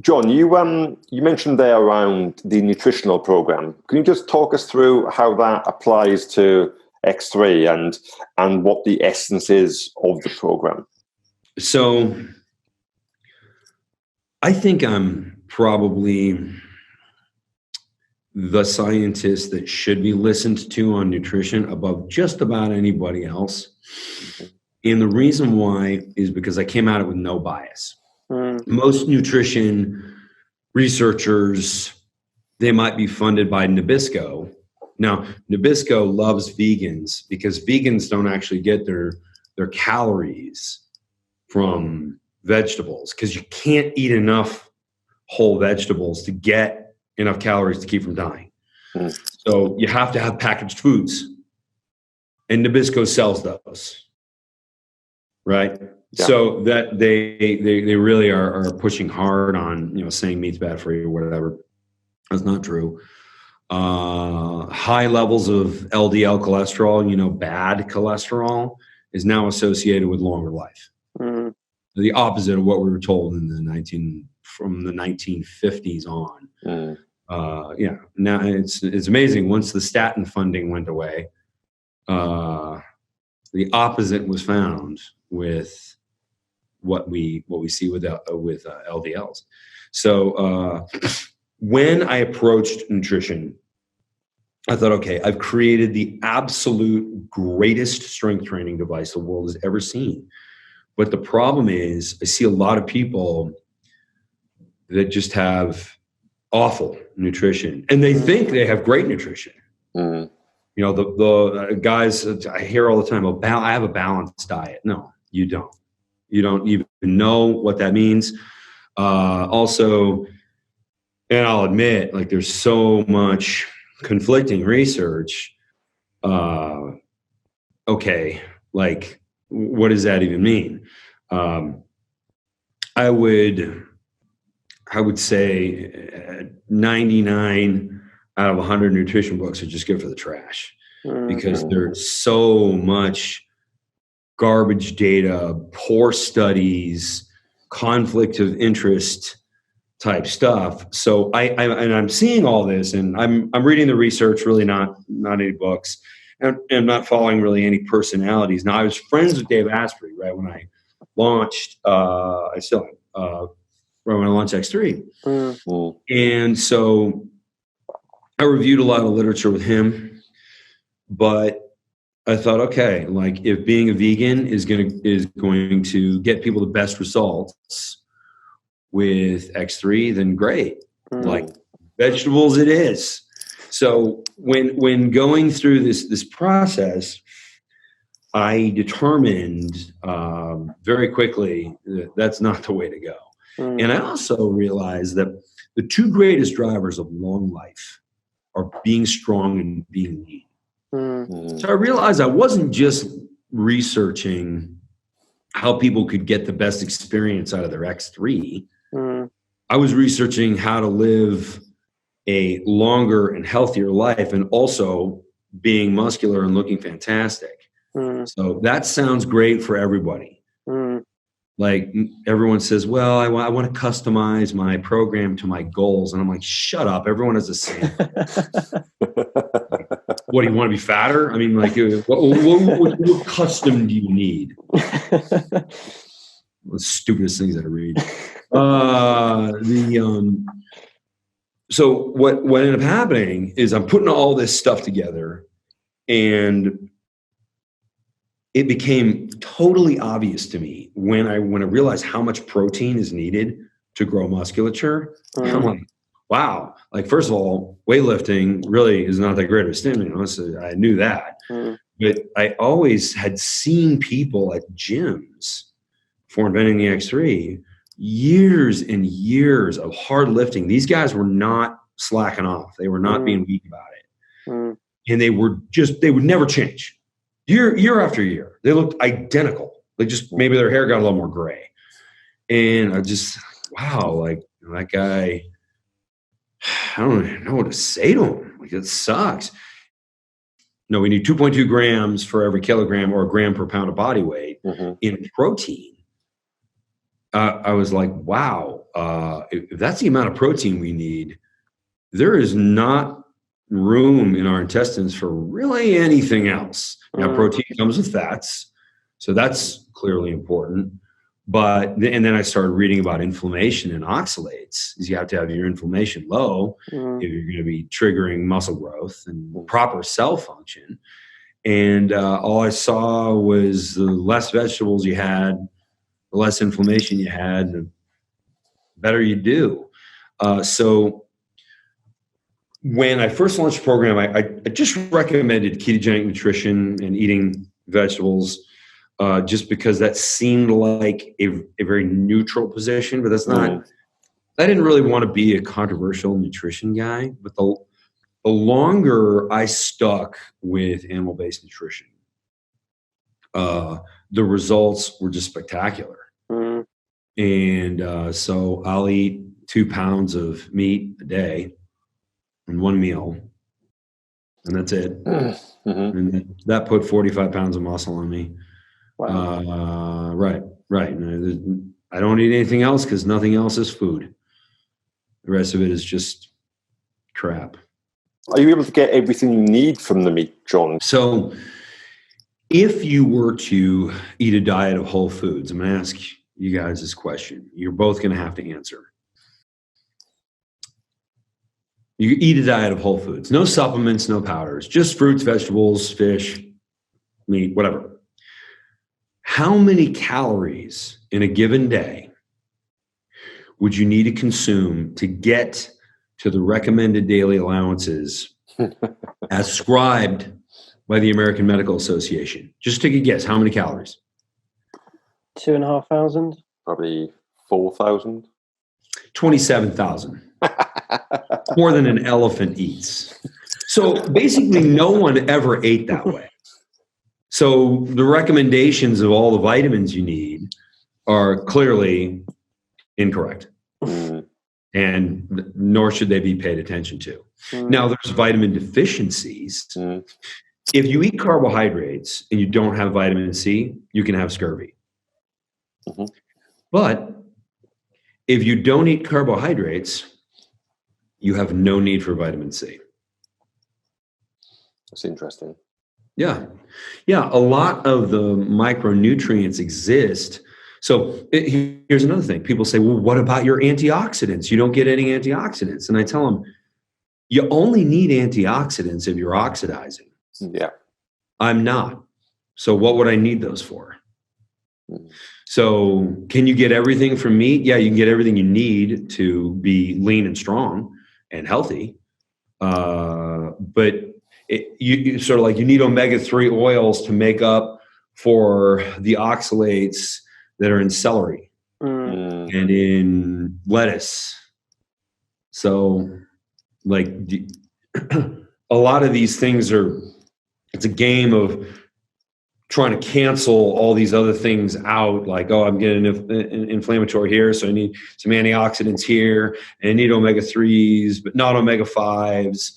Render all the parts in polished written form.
John, you mentioned there around the nutritional program. Can you just talk us through how that applies to X3 and what the essence is of the program? So I think I'm probably the scientist that should be listened to on nutrition above just about anybody else. And the reason why is because I came at it with no bias. Most nutrition researchers, they might be funded by Nabisco. Now, Nabisco loves vegans because vegans don't actually get their calories from vegetables, because you can't eat enough whole vegetables to get enough calories to keep from dying. So you have to have packaged foods, and Nabisco sells those, right? Yeah. So that they really are pushing hard on, saying meat's bad for you or whatever. That's not true. High levels of LDL cholesterol, bad cholesterol, is now associated with longer life. The opposite of what we were told from the 1950s on. Now it's amazing. Once the statin funding went away, the opposite was found with what we see with LDLs. So when I approached nutrition, I thought, okay, I've created the absolute greatest strength training device the world has ever seen. But the problem is, I see a lot of people that just have awful nutrition, and they think they have great nutrition. The guys I hear all the time, I have a balanced diet. No, you don't. You don't even know what that means. Also, and I'll admit, there's so much conflicting research. Okay, what does that even mean? I would say 99 out of 100 nutrition books are just good for the trash, because there's so much garbage data, poor studies, conflict of interest type stuff. So I'm seeing all this, and I'm reading the research, really not any books, and I'm not following really any personalities. Now, I was friends with Dave Asprey, right, when I launched, I still am, right when I launched X3. And so I reviewed a lot of literature with him, but I thought, okay, if being a vegan is going to get people the best results with X3, then great. Vegetables it is. So when going through this process, I determined very quickly that that's not the way to go. And I also realized that the two greatest drivers of long life are being strong and being lean. So I realized I wasn't just researching how people could get the best experience out of their X3. I was researching how to live a longer and healthier life, and also being muscular and looking fantastic. So that sounds great for everybody. Everyone says, well, I want to customize my program to my goals. And I'm like, shut up. Everyone has the same. What, do you want to be fatter? I mean, what custom do you need? The stupidest things that I read. So what ended up happening is I'm putting all this stuff together, and it became totally obvious to me when I realized how much protein is needed to grow musculature. I'm like, wow. First of all, weightlifting really is not that great of a stimulant. So I knew that. But I always had seen people at gyms before inventing the X3, years and years of hard lifting. These guys were not slacking off. They were not being weak about it. And they would never change. Year after year, they looked identical. Maybe their hair got a little more gray. And I just, wow, that guy, I don't even know what to say to him. It sucks. No, we need 2.2 grams for every kilogram, or a gram per pound of body weight in protein. I was like, wow, if that's the amount of protein we need, there is not room in our intestines for really anything else. Now, protein comes with fats, so that's clearly important. But and then I started reading about inflammation and oxalates. You have to have your inflammation low if you're going to be triggering muscle growth and proper cell function. And all I saw was the less vegetables you had, the less inflammation you had, the better you do. So when I first launched the program, I just recommended ketogenic nutrition and eating vegetables, just because that seemed like a very neutral position, but that's not, I didn't really want to be a controversial nutrition guy, but the longer I stuck with animal-based nutrition, the results were just spectacular. And so I'll eat 2 pounds of meat a day in one meal, and that's it. And that put 45 pounds of muscle on me. Wow. Right. And I don't eat anything else because nothing else is food. The rest of it is just crap. Are you able to get everything you need from the meat, John? So if you were to eat a diet of whole foods, I'm going to ask you guys this question. You're both going to have to answer. You eat a diet of whole foods, no supplements, no powders, just fruits, vegetables, fish, meat, whatever. How many calories in a given day would you need to consume to get to the recommended daily allowances as prescribed by the American Medical Association? Just take a guess. How many calories? 2,500. Probably 4,000. 27,000. More than an elephant eats. So basically no one ever ate that way. So the recommendations of all the vitamins you need are clearly incorrect. And nor should they be paid attention to. Now there's vitamin deficiencies. If you eat carbohydrates and you don't have vitamin C, you can have scurvy. But if you don't eat carbohydrates, you have no need for vitamin C. That's interesting. Yeah. A lot of the micronutrients exist. So here's another thing. People say, well, what about your antioxidants? You don't get any antioxidants. And I tell them, you only need antioxidants if you're oxidizing. Yeah. I'm not. So what would I need those for? So can you get everything from meat? Yeah, you can get everything you need to be lean and strong and healthy. But you sort of like you need omega-3 oils to make up for the oxalates that are in celery and in lettuce. So like a lot of these things it's a game of trying to cancel all these other things out, like, oh, I'm getting inflammatory here, so I need some antioxidants here, and I need omega-3s, but not omega-5s.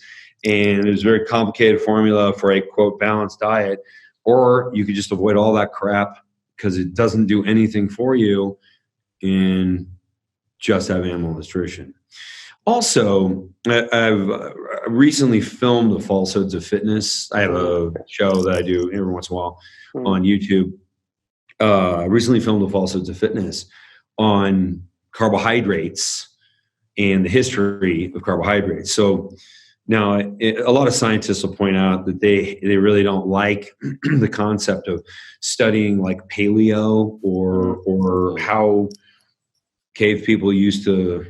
And there's a very complicated formula for a, quote, balanced diet. Or you could just avoid all that crap because it doesn't do anything for you and just have animal nutrition. Also, I've recently filmed the Falsehoods of Fitness. I have a show that I do every once in a while on YouTube. I recently filmed the Falsehoods of Fitness on carbohydrates and the history of carbohydrates. So now a lot of scientists will point out that they really don't like the concept of studying like paleo or how cave people used to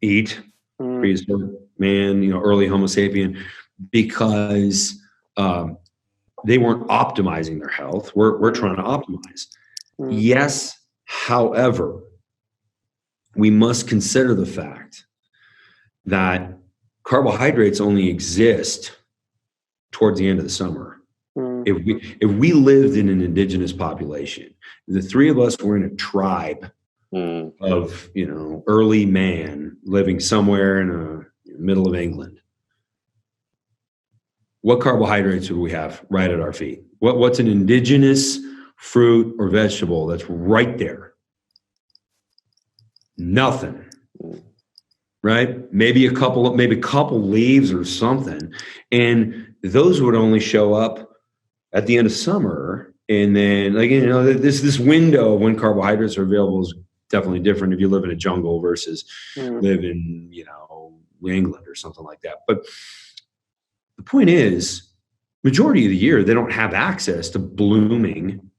eat, prehistoric man, early Homo sapien, because they weren't optimizing their health. We're trying to optimize. Yes, however, we must consider the fact that carbohydrates only exist towards the end of the summer. If we lived in an indigenous population, the three of us were in a tribe of early man living somewhere in the middle of England, what carbohydrates would we have right at our feet? What's an indigenous fruit or vegetable that's right there? Nothing. Right? Maybe a couple leaves or something. And those would only show up at the end of summer. And then, like, you know, this window when carbohydrates are available is definitely different if you live in a jungle versus live in, you know, England or something like that. But the point is, majority of the year, they don't have access to blooming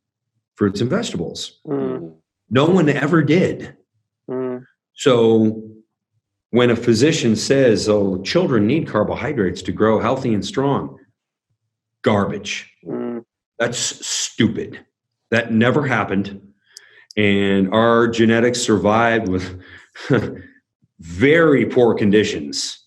fruits and vegetables. No one ever did. So when a physician says, oh, children need carbohydrates to grow healthy and strong, garbage. That's stupid. That never happened. And our genetics survived with very poor conditions.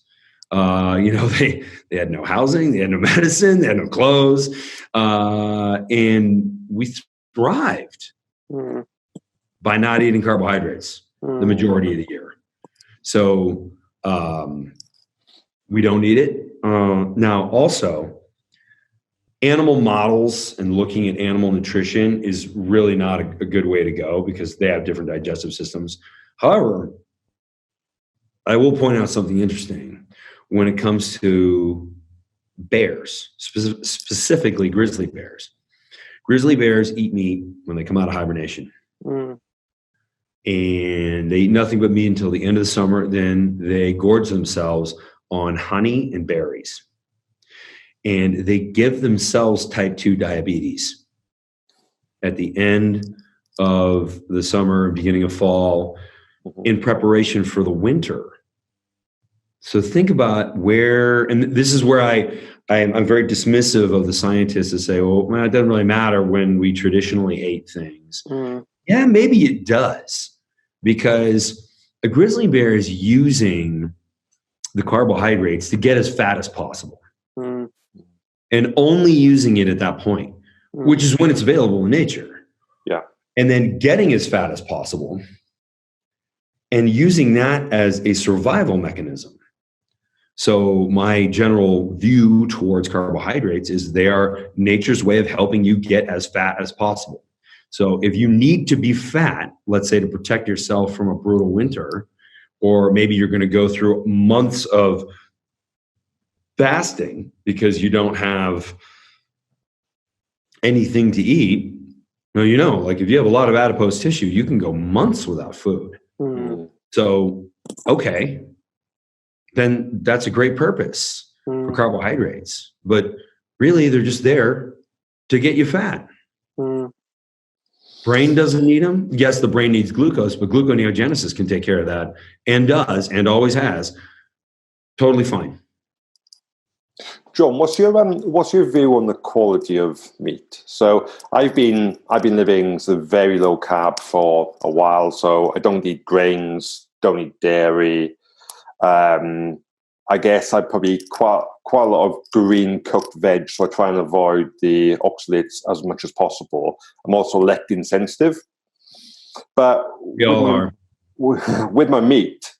You know, they had no housing, they had no medicine, they had no clothes, and we thrived by not eating carbohydrates the majority of the year. So we don't need it. Now, also, animal models and looking at animal nutrition is really not a good way to go because they have different digestive systems. However, I will point out something interesting when it comes to bears, specifically grizzly bears. Grizzly bears eat meat when they come out of hibernation. And they eat nothing but meat until the end of the summer. Then they gorge themselves on honey and berries. And they give themselves type 2 diabetes at the end of the summer, beginning of fall, in preparation for the winter. So think about where, and this is where I'm very dismissive of the scientists that say, well, it doesn't really matter when we traditionally ate things. Yeah, maybe it does, because a grizzly bear is using the carbohydrates to get as fat as possible. And only using it at that point, which is when it's available in nature. Yeah. And then getting as fat as possible and using that as a survival mechanism. So my general view towards carbohydrates is they are nature's way of helping you get as fat as possible. So if you need to be fat, let's say to protect yourself from a brutal winter, or maybe you're going to go through months of fasting because you don't have anything to eat. Well, you know, like if you have a lot of adipose tissue, you can go months without food. So, okay, then that's a great purpose for carbohydrates. But really, they're just there to get you fat. Brain doesn't need them. Yes, the brain needs glucose, but gluconeogenesis can take care of that and does and always has. Totally fine. John, what's your view on the quality of meat? So I've been living sort of very low carb for a while, so I don't eat grains, don't eat dairy. I guess I probably eat quite a lot of green cooked veg, so I try and avoid the oxalates as much as possible. I'm also lectin sensitive, but we all are. With my meat,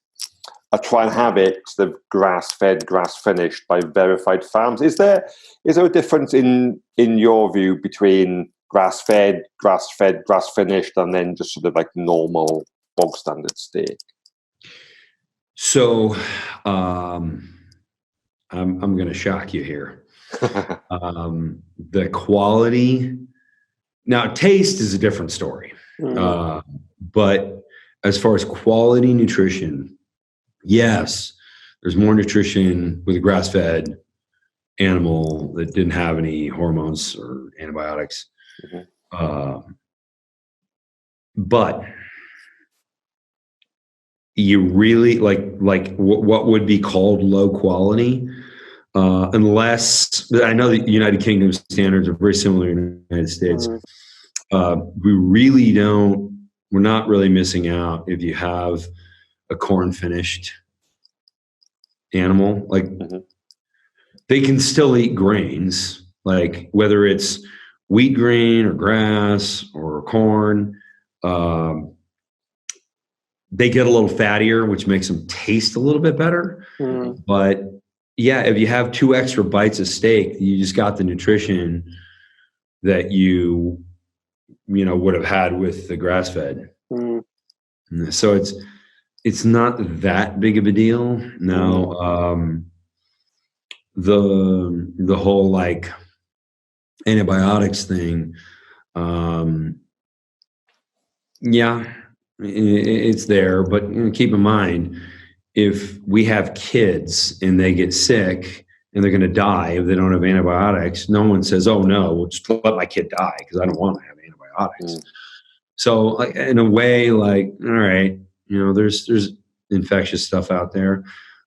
I try and have it sort of grass-fed, grass-finished by verified farms. Is there a difference in your view between grass-fed, grass-finished, and then just sort of like normal bog standard steak? So I'm going to shock you here. The quality, now taste is a different story, but as far as quality nutrition, yes, there's more nutrition with a grass-fed animal that didn't have any hormones or antibiotics. But you really like what would be called low quality, unless I know the United Kingdom standards are very similar in the United States. We're not really missing out if you have a corn finished animal. Like they can still eat grains, like whether it's wheat grain or grass or corn. They get a little fattier, which makes them taste a little bit better. But yeah, if you have 2 extra bites of steak, you just got the nutrition that you would have had with the grass-fed. So it's not that big of a deal. Now, the whole like antibiotics thing, yeah, it's there, but keep in mind, if we have kids and they get sick and they're going to die if they don't have antibiotics, no one says, oh no, we'll just let my kid die because I don't want to have antibiotics. So in a way, like, all right, there's infectious stuff out there.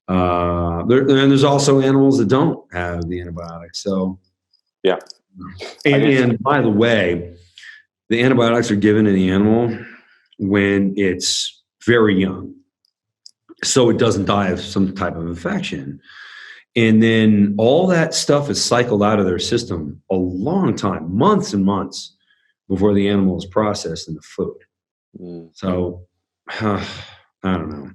And there's also animals that don't have the antibiotics. So yeah. And by the way, the antibiotics are given to the animal when it's very young, so it doesn't die of some type of infection. And then all that stuff is cycled out of their system a long time, months and months, before the animal is processed into food. So I don't know.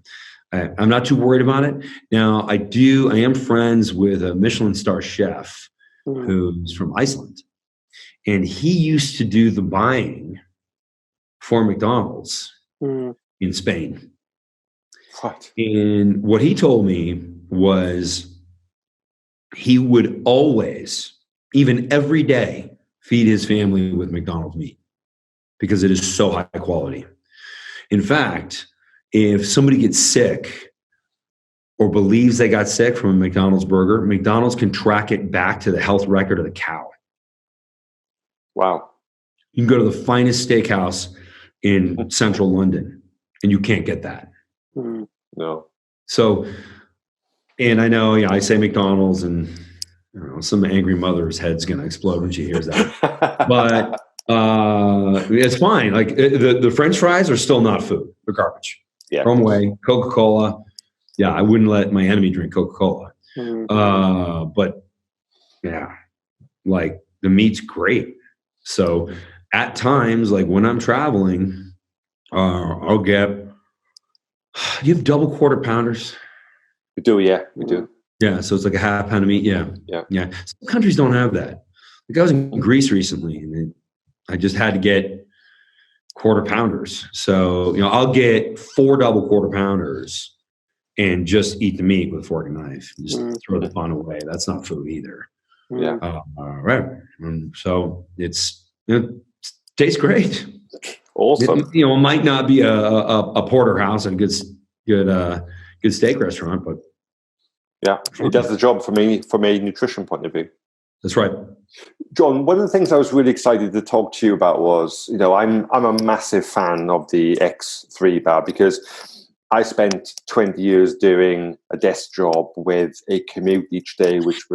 I'm not too worried about it. Now, I am friends with a Michelin star chef who's from Iceland. And he used to do the buying for McDonald's in Spain. Right. And what he told me was he would always, even every day, feed his family with McDonald's meat because it is so high quality. In fact, if somebody gets sick or believes they got sick from a McDonald's burger, McDonald's can track it back to the health record of the cow. Wow. You can go to the finest steakhouse in central London and you can't get that. No. So, and I know, I say McDonald's and some angry mother's head's going to explode when she hears that. But it's fine. Like the French fries are still not food. They're garbage. Yeah. Throw them away. Coca-Cola. Yeah, I wouldn't let my enemy drink Coca-Cola. But yeah, like the meat's great. So at times, like when I'm traveling, I'll get, do you have double quarter pounders? We do, yeah, we do. Yeah, so it's like a half pound of meat. Yeah. Some countries don't have that. Like I was in Greece recently, and I just had to get quarter pounders. So I'll get 4 double quarter pounders and just eat the meat with a fork and knife. Just throw the bun away. That's not food either. Yeah. Right. So it tastes great. Awesome. It might not be a porterhouse and good steak restaurant, but yeah, it does the job for me from a nutrition point of view. That's right. John, one of the things I was really excited to talk to you about was, I'm a massive fan of the X3 bar because I spent 20 years doing a desk job with a commute each day, which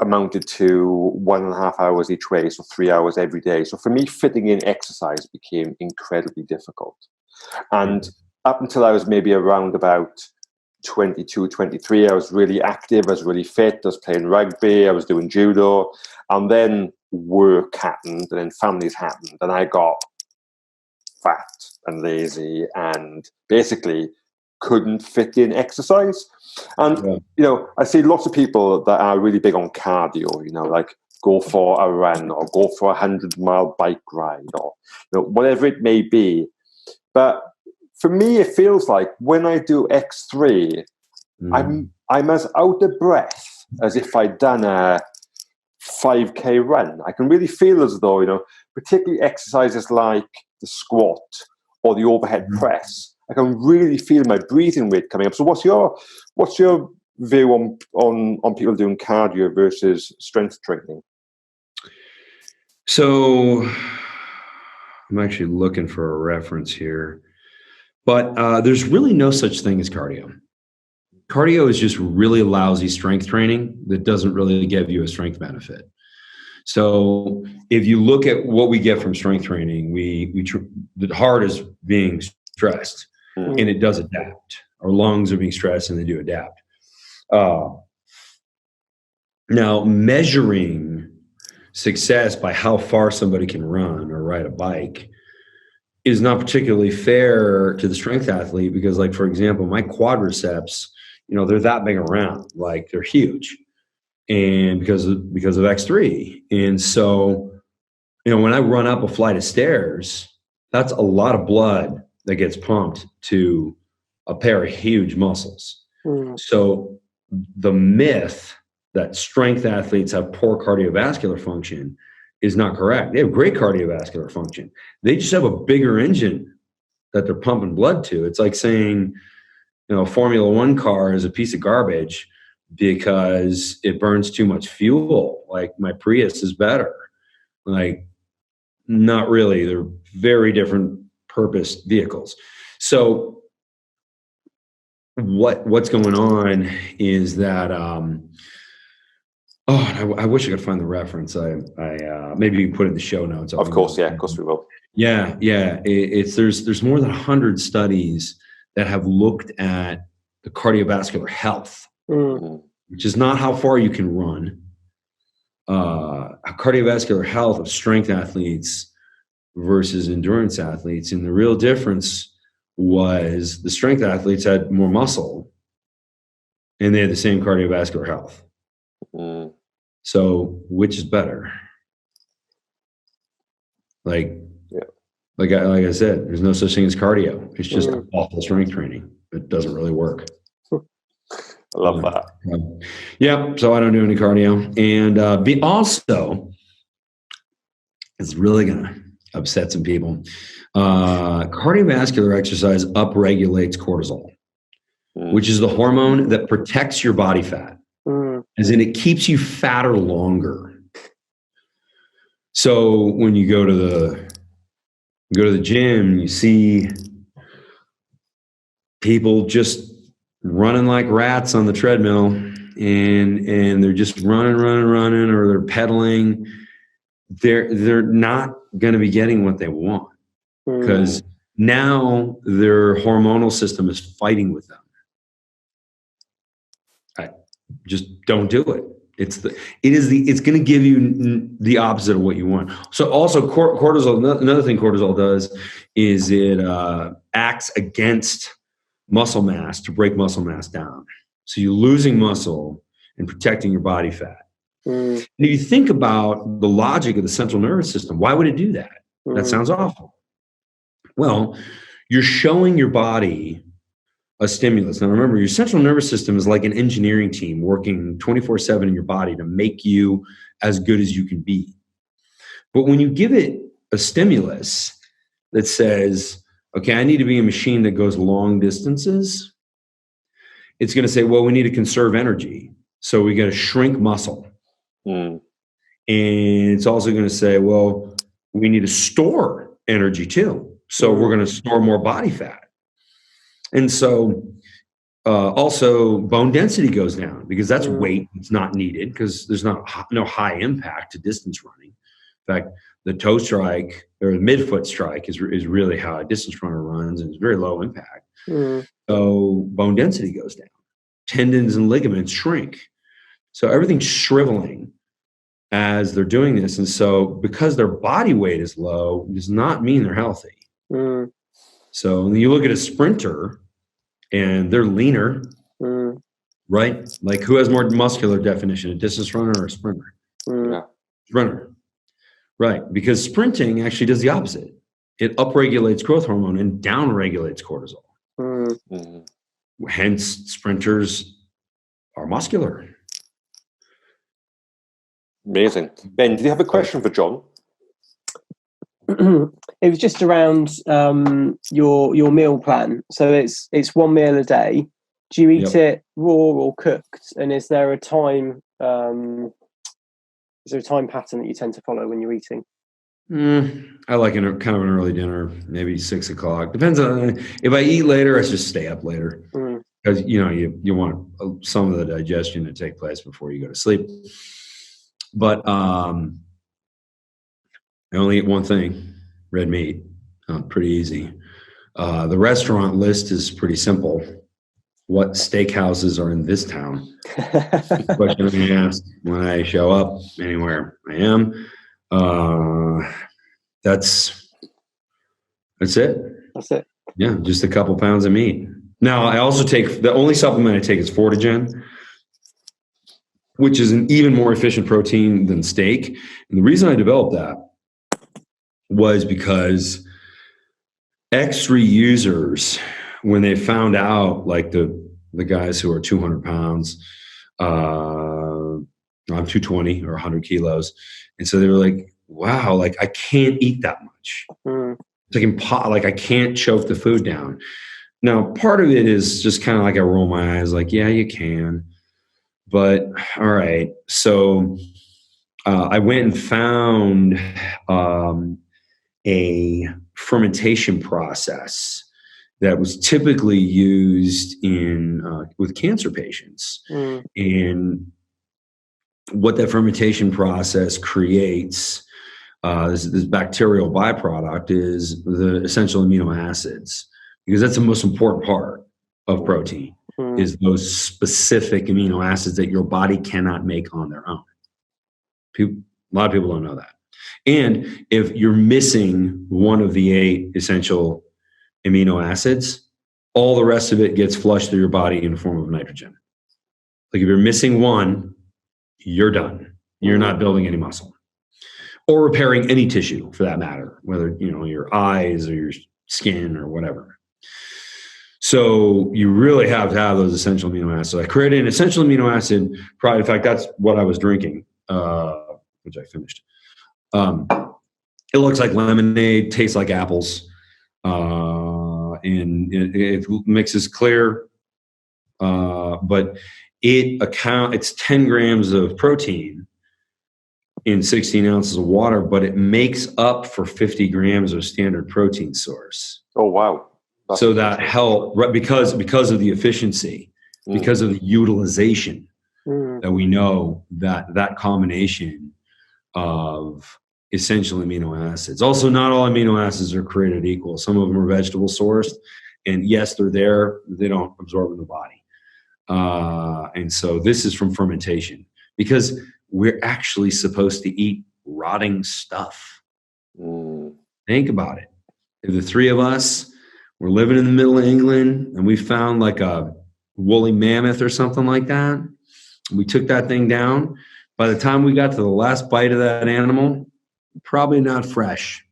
amounted to 1.5 hours each way, so 3 hours every day. So for me, fitting in exercise became incredibly difficult. And up until I was maybe around about 22, 23, I was really active, I was really fit, I was playing rugby, I was doing judo, and then work happened, and then families happened, and I got fat and lazy and basically couldn't fit in exercise. And, I see lots of people that are really big on cardio, like go for a run or go for a 100-mile bike ride or, whatever it may be. But for me, it feels like when I do X3, I'm as out of breath as if I'd done a 5K run. I can really feel as though, particularly exercises like the squat or the overhead press, I can really feel my breathing rate coming up. So what's your view on people doing cardio versus strength training? So I'm actually looking for a reference here. But there's really no such thing as cardio. Cardio is just really lousy strength training that doesn't really give you a strength benefit. So if you look at what we get from strength training, the heart is being stressed and it does adapt. Our lungs are being stressed and they do adapt. Now, measuring success by how far somebody can run or ride a bike is not particularly fair to the strength athlete because, like, for example, my quadriceps, they're that big around, like they're huge, and because of X3. And so, when I run up a flight of stairs, that's a lot of blood that gets pumped to a pair of huge muscles. So the myth that strength athletes have poor cardiovascular function is not correct. They have great cardiovascular function. They just have a bigger engine that they're pumping blood to. It's like saying, a Formula One car is a piece of garbage because it burns too much fuel. Like, my Prius is better. Like, not really. They're very different purpose vehicles. So what's going on is that I wish I could find the reference. I maybe you can put it in the show notes. Of course, yeah, of course we will. Yeah. There's more than 100 studies that have looked at the cardiovascular health, which is not how far you can run. Cardiovascular health of strength athletes versus endurance athletes, and the real difference was the strength athletes had more muscle and they had the same cardiovascular health. So which is better? Like I said, there's no such thing as cardio. It's just awful strength training. It doesn't really work. I love that. Yeah, so I don't do any cardio. And also, it's really going to upset some people. Cardiovascular exercise upregulates cortisol, which is the hormone that protects your body fat, as in it keeps you fatter longer. So when you go to the gym, you see people just running like rats on the treadmill, and they're just running, or they're pedaling. They're not going to be getting what they want because now their hormonal system is fighting with them. Just don't do it. It's going to give you the opposite of what you want. So also cortisol, another thing cortisol does is it acts against muscle mass to break muscle mass down. So you're losing muscle and protecting your body fat. And if you think about the logic of the central nervous system, why would it do that? That sounds awful. Well, you're showing your body a stimulus. Now remember, your central nervous system is like an engineering team working 24/7 in your body to make you as good as you can be. But when you give it a stimulus that says, okay, I need to be a machine that goes long distances, it's going to say, well, we need to conserve energy. So we got to shrink muscle. And it's also going to say, well, we need to store energy too. So we're going to store more body fat. And so also bone density goes down because that's weight that's not needed because there's no high impact to distance running. In fact, the toe strike or the midfoot strike is really how a distance runner runs, and it's very low impact. So bone density goes down. Tendons and ligaments shrink. So everything's shriveling as they're doing this. And so because their body weight is low does not mean they're healthy. So when you look at a sprinter and they're leaner, right? Like who has more muscular definition, a distance runner or a sprinter? Sprinter. Right. Because sprinting actually does the opposite. It upregulates growth hormone and downregulates cortisol. Hence, sprinters are muscular. Amazing. Ben, do you have a question for John? It was just around your meal plan. So it's one meal a day. Do you eat it raw or cooked? And is there a time pattern that you tend to follow when you're eating? I like kind of an early dinner, maybe 6 o'clock. Depends on if I eat later, I just stay up later because you want some of the digestion to take place before you go to sleep. But I only eat one thing: red meat. Pretty easy. The restaurant list is pretty simple. What steakhouses are in this town? Question I ask when I show up anywhere I am. That's it. That's it. Yeah, just a couple pounds of meat. Now, I also take the only supplement I take is Frontage, which is an even more efficient protein than steak. And the reason I developed that was because X3 users, when they found out, like the guys who are 200 pounds, I'm 220 or 100 kilos. And so they were like, wow, like I can't eat that much. It's like I can't choke the food down. Now, part of it is just kind of like I roll my eyes like, yeah, you can. But all right. So I went and found a fermentation process that was typically used in with cancer patients. And what that fermentation process creates, this bacterial byproduct, is the essential amino acids, because that's the most important part of protein, is those specific amino acids that your body cannot make on their own. A lot of people don't know that. And if you're missing one of the 8 essential amino acids, all the rest of it gets flushed through your body in the form of nitrogen. Like if you're missing one, you're done. You're not building any muscle or repairing any tissue for that matter, whether, your eyes or your skin or whatever. So you really have to have those essential amino acids. I created an essential amino acid product. In fact, that's what I was drinking, which I finished. It looks like lemonade, tastes like apples, and it mixes clear, but it's 10 grams of protein in 16 ounces of water, but it makes up for 50 grams of standard protein source. Oh, wow. So that helped, right, because of the efficiency, because of the utilization, that we know that combination of essential amino acids. Also, not all amino acids are created equal. Some of them are vegetable sourced, and yes, they're there. They don't absorb in the body. And so this is from fermentation, because we're actually supposed to eat rotting stuff. Think about it. If the 3 of us were living in the middle of England and we found like a woolly mammoth or something like that, we took that thing down, by the time we got to the last bite of that animal, probably not fresh.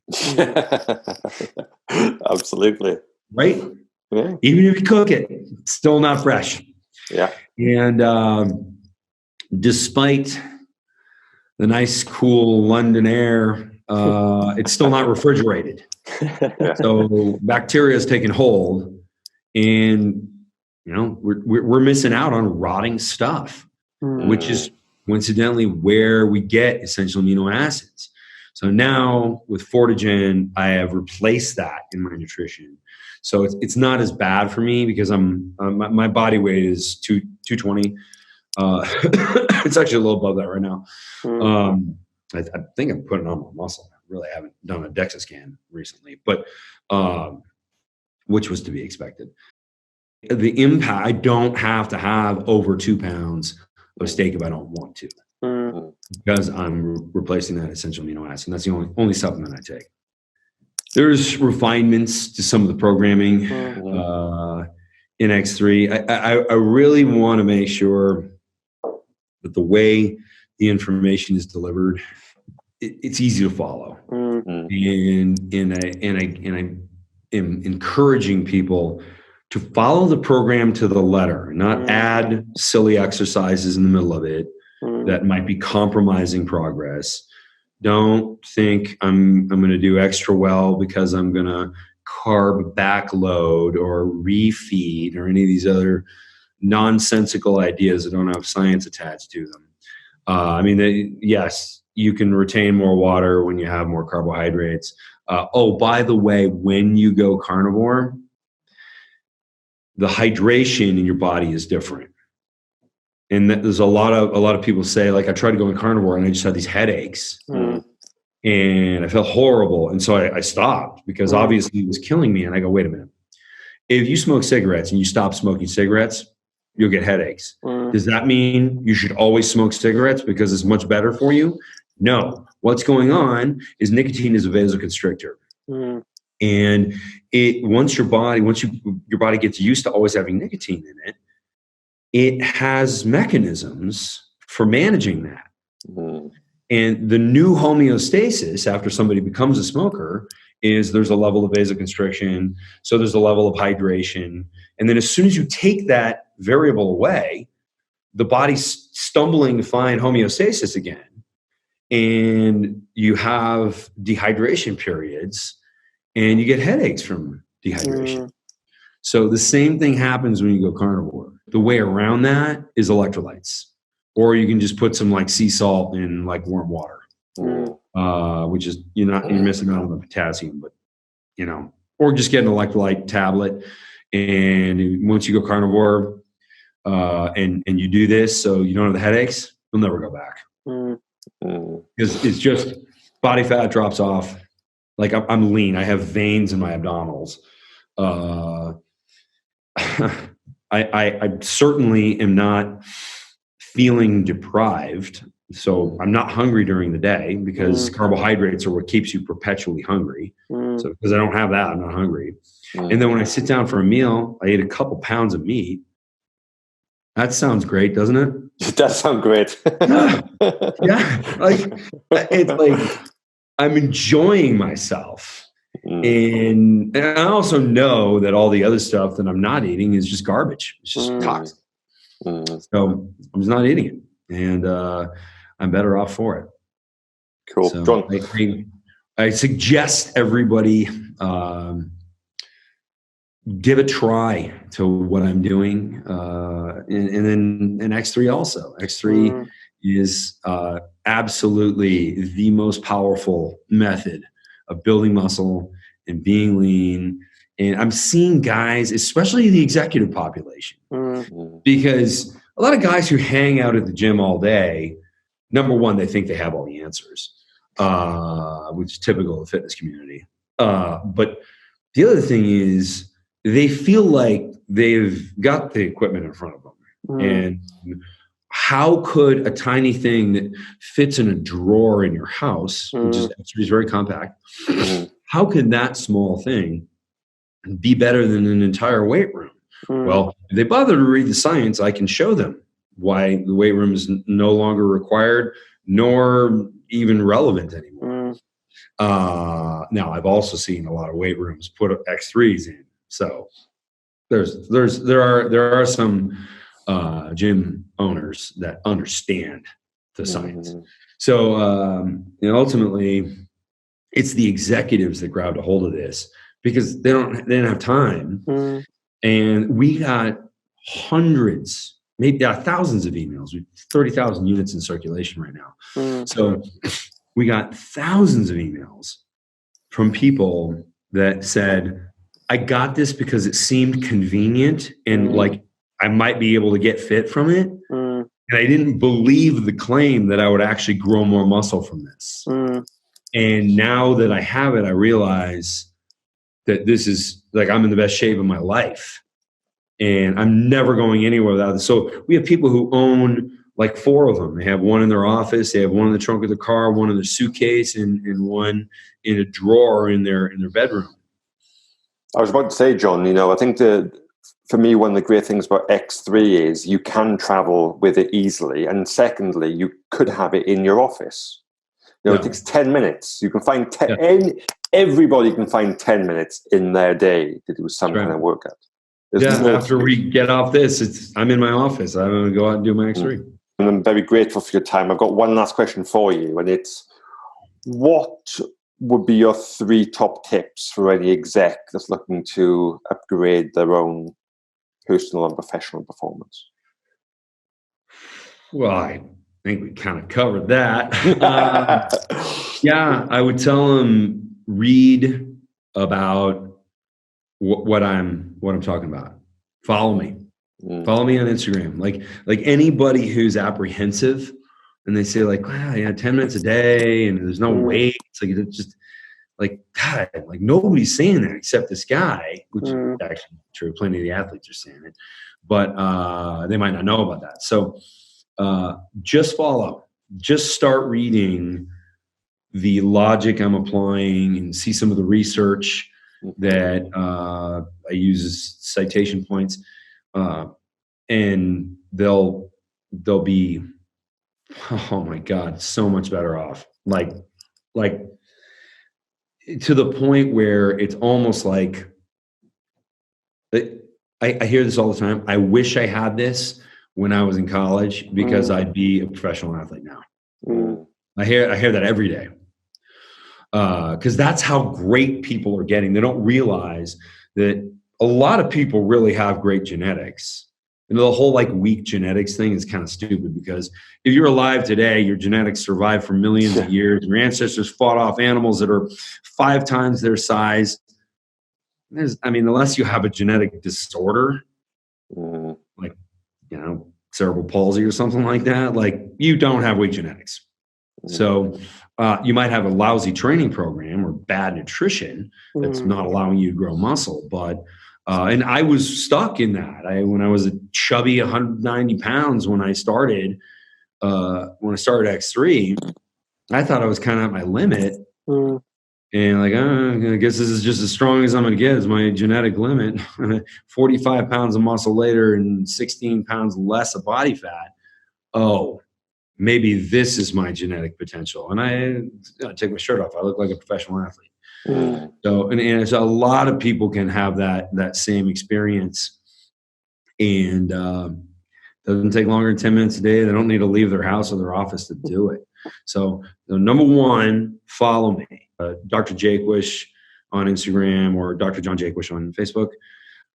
Absolutely. Right? Yeah. Even if you cook it, it's still not fresh. Yeah. And despite the nice, cool London air, it's still not refrigerated. Yeah. So bacteria is taking hold, and we're missing out on rotting stuff, which is coincidentally where we get essential amino acids. So now with Frontage, I have replaced that in my nutrition. So it's not as bad for me, because my body weight is 220. It's actually a little above that right now. I think I'm putting on more muscle. I really haven't done a DEXA scan recently, but which was to be expected. The impact, I don't have to have over 2 pounds of steak if I don't want to, because I'm replacing that essential amino acid. And that's the only supplement I take. There's refinements to some of the programming in X3. I really want to make sure that the way the information is delivered, it's easy to follow. And I am encouraging people to follow the program to the letter, not add silly exercises in the middle of it that might be compromising progress. Don't think I'm going to do extra well because I'm going to carb backload or refeed or any of these other nonsensical ideas that don't have science attached to them. Yes, you can retain more water when you have more carbohydrates. By the way, when you go carnivore, the hydration in your body is different. And there's a lot of people say, like, I tried going carnivore and I just had these headaches and I felt horrible. And so I stopped, because obviously it was killing me. And I go, wait a minute. If you smoke cigarettes and you stop smoking cigarettes, you'll get headaches. Does that mean you should always smoke cigarettes because it's much better for you? No. What's going on is nicotine is a vasoconstrictor. And once your body gets used to always having nicotine in it, it has mechanisms for managing that. And the new homeostasis after somebody becomes a smoker is there's a level of vasoconstriction. So there's a level of hydration. And then as soon as you take that variable away, the body's stumbling to find homeostasis again. And you have dehydration periods and you get headaches from dehydration. So the same thing happens when you go carnivore. The way around that is electrolytes. Or you can just put some like sea salt in like warm water, which is, you're missing out on the potassium, but or just get an electrolyte tablet. And once you go carnivore and you do this, so you don't have the headaches, you'll never go back. Because it's just body fat drops off. Like I'm lean. I have veins in my abdominals. I certainly am not feeling deprived. So I'm not hungry during the day because carbohydrates are what keeps you perpetually hungry. So because I don't have that, I'm not hungry. And then when I sit down for a meal, I eat a couple pounds of meat. That sounds great, doesn't it? It does sound great. Yeah. Like it's like I'm enjoying myself. And I also know that all the other stuff that I'm not eating is just garbage. It's just toxic. So I'm just not eating it. And I'm better off for it. Cool. So John. I suggest everybody give a try to what I'm doing. And then X3 also. X3 is absolutely the most powerful method of building muscle and being lean. And I'm seeing guys, especially the executive population, because a lot of guys who hang out at the gym all day, number one, they think they have all the answers, which is typical of the fitness community. But the other thing is they feel like they've got the equipment in front of them. And how could a tiny thing that fits in a drawer in your house, which is very compact, how could that small thing be better than an entire weight room? Well, if they bother to read the science, I can show them why the weight room is no longer required nor even relevant anymore. Now, I've also seen a lot of weight rooms put X3s in. So there are some gym owners that understand the science. So ultimately, it's the executives that grabbed a hold of this because they didn't have time. And we got hundreds, maybe thousands of emails. We have 30,000 units in circulation right now. So we got thousands of emails from people that said, I got this because it seemed convenient and like I might be able to get fit from it. And I didn't believe the claim that I would actually grow more muscle from this. And now that I have it, I realize that this is like I'm in the best shape of my life. And I'm never going anywhere without this. So we have people who own like 4 of them. They have one in their office. They have one in the trunk of their car, one in their suitcase, and one in a drawer in their bedroom. I was about to say, John, I think for me, one of the great things about X3 is you can travel with it easily. And secondly, you could have it in your office. It takes 10 minutes. You can find everybody can find 10 minutes in their day to do some kind of workout. After we get off this, I'm in my office. I'm going to go out and do my X3. And I'm very grateful for your time. I've got one last question for you, and it's what would be your 3 top tips for any exec that's looking to upgrade their own personal and professional performance? Well, I think we kind of covered that. I would tell them read about what I'm talking about. Follow me. Follow me on Instagram. Like anybody who's apprehensive and they say like, wow, 10 minutes a day and there's no weight. It's like, it's just like, God, like nobody's saying that except this guy, which is actually true. Plenty of the athletes are saying it, but they might not know about that. So just follow, just start reading the logic I'm applying and see some of the research that I use as citation points, and they'll be, oh my God, so much better off. Like to the point where it's almost like, I hear this all the time. I wish I had this when I was in college because I'd be a professional athlete now. I hear that every day. Because that's how great people are getting. They don't realize that a lot of people really have great genetics. And the whole like weak genetics thing is kind of stupid, because if you're alive today, your genetics survived for millions of years. Your ancestors fought off animals that are 5 times their size. Unless you have a genetic disorder, like, cerebral palsy or something like that, like, you don't have weak genetics. So you might have a lousy training program or bad nutrition that's not allowing you to grow muscle. But and I was stuck in that. When I was a chubby 190 pounds when I started X3, I thought I was kind of at my limit. And like, I guess this is just as strong as I'm going to get, is my genetic limit. 45 pounds of muscle later and 16 pounds less of body fat. Oh, maybe this is my genetic potential. And I take my shirt off. I look like a professional athlete. So, and so a lot of people can have that same experience. And doesn't take longer than 10 minutes a day. They don't need to leave their house or their office to do it. So, number one, follow me. Dr. Jaquish on Instagram, or Dr. John Jaquish on Facebook.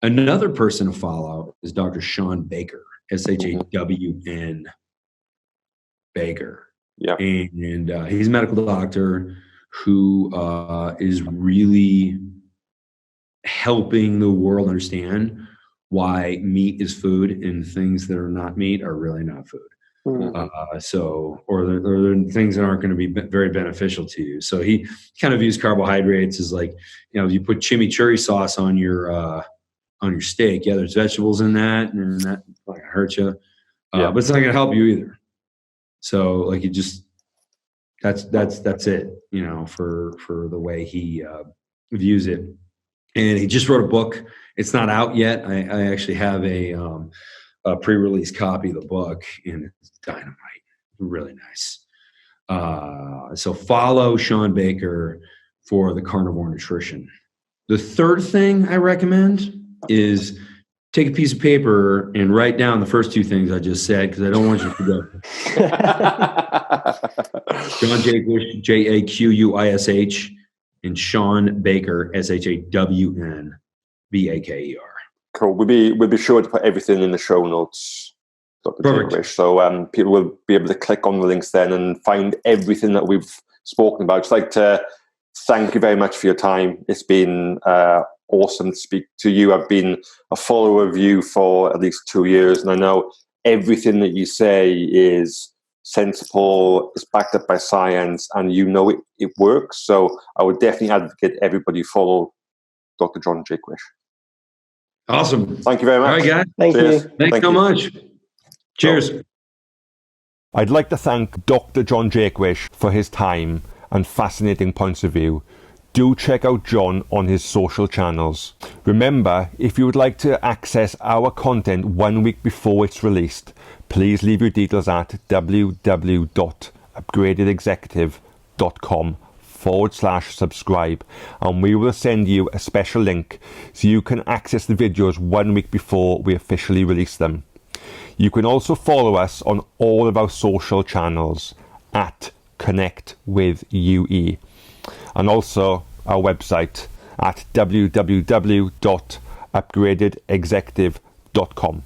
Another person to follow is Dr. Shawn Baker, SHAWN Baker. Yeah. And he's a medical doctor who is really helping the world understand why meat is food and things that are not meat are really not food. Or they're things that aren't going to be very beneficial to you. So he kind of views carbohydrates as like, you put chimichurri sauce on your steak. Yeah, there's vegetables in that, and that not gonna hurt you, but it's not gonna help you either. So like, that's it, for the way he views it. And he just wrote a book. It's not out yet. I actually have a pre-release copy of the book, and it's dynamite. Really nice. So follow Shawn Baker for the carnivore nutrition. The third thing I recommend is take a piece of paper and write down the first 2 things I just said, because I don't want you to forget. John Jaquish, Jaquish, and Shawn Baker, SHAWN BAKER. Cool. We'll be sure to put everything in the show notes, Dr. Jaquish. So people will be able to click on the links then and find everything that we've spoken about. I'd just like to thank you very much for your time. It's been awesome to speak to you. I've been a follower of you for at least 2 years, and I know everything that you say is sensible, it's backed up by science, and it works. So I would definitely advocate everybody follow Dr. John Jaquish. Awesome. Thank you very much. All right, guys. Thank you. Thanks so much. Cheers. I'd like to thank Dr. John Jaquish for his time and fascinating points of view. Do check out John on his social channels. Remember, if you would like to access our content 1 week before it's released, please leave your details at www.upgradedexecutive.com/subscribe, and we will send you a special link so you can access the videos 1 week before we officially release them. You can also follow us on all of our social channels at Connect with UE, and also our website at www.upgradedexecutive.com.